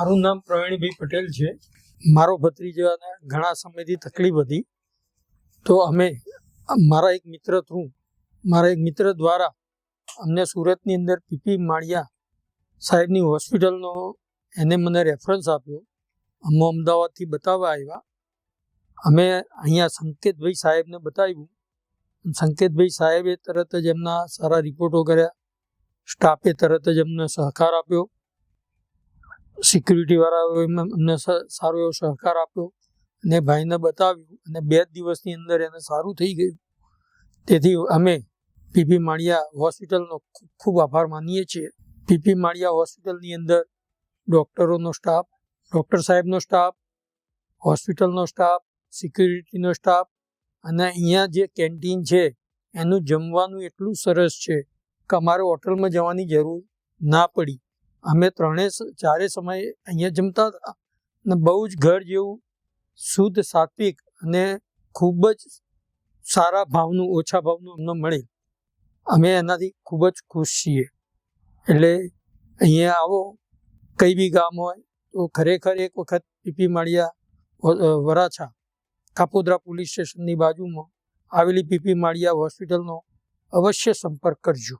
મારું નામ પ્રવીણભાઈ પટેલ છે. મારો ભત્રીજાને ઘણા સમયથી તકલીફ હતી, તો અમે મારા એક મિત્ર દ્વારા અમને સુરતની અંદર પીપી માળિયા સાહેબની હોસ્પિટલનો એને મને રેફરન્સ આપ્યો. અમે અમદાવાદથી બતાવવા આવ્યા. અમે અહીંયા સંકેતભાઈ સાહેબને બતાવ્યું. સંકેતભાઈ સાહેબે તરત જ એમના સારા રિપોર્ટો કર્યા. સ્ટાફે તરત જ અમને સહકાર આપ્યો. સિક્યુરિટીવાળાઓએ અમને સારો એવો સહકાર આપ્યો અને ભાઈને બતાવ્યું અને 2 દિવસની અંદર એને સારું થઈ ગયું. તેથી અમે પીપી માળિયા હોસ્પિટલનો ખૂબ આભાર માનીએ છીએ. પીપી માળિયા હોસ્પિટલની અંદર ડૉક્ટરોનો સ્ટાફ, ડૉક્ટર સાહેબનો સ્ટાફ, હોસ્પિટલનો સ્ટાફ, સિક્યુરિટીનો સ્ટાફ અને અહીંયા જે કેન્ટીન છે એનું જમવાનું એટલું સરસ છે કે અમારે હોટલમાં જવાની જરૂર ના પડી. અમે 3-4 સમયે અહીંયા જમતા હતા અને બહુ જ ઘર જેવું શુદ્ધ, સાત્વિક અને ખૂબ જ સારા ભાવનું, ઓછા ભાવનું અમને મળે. અમે એનાથી ખૂબ જ ખુશ છીએ. એટલે અહીંયા આવો, કંઈ બી ગામ હોય તો ખરેખર એક વખત પીપી માળિયા વરાછા કાપોદ્રા પોલીસ સ્ટેશનની બાજુમાં આવેલી પીપી માળિયા હોસ્પિટલનો અવશ્ય સંપર્ક કરજો.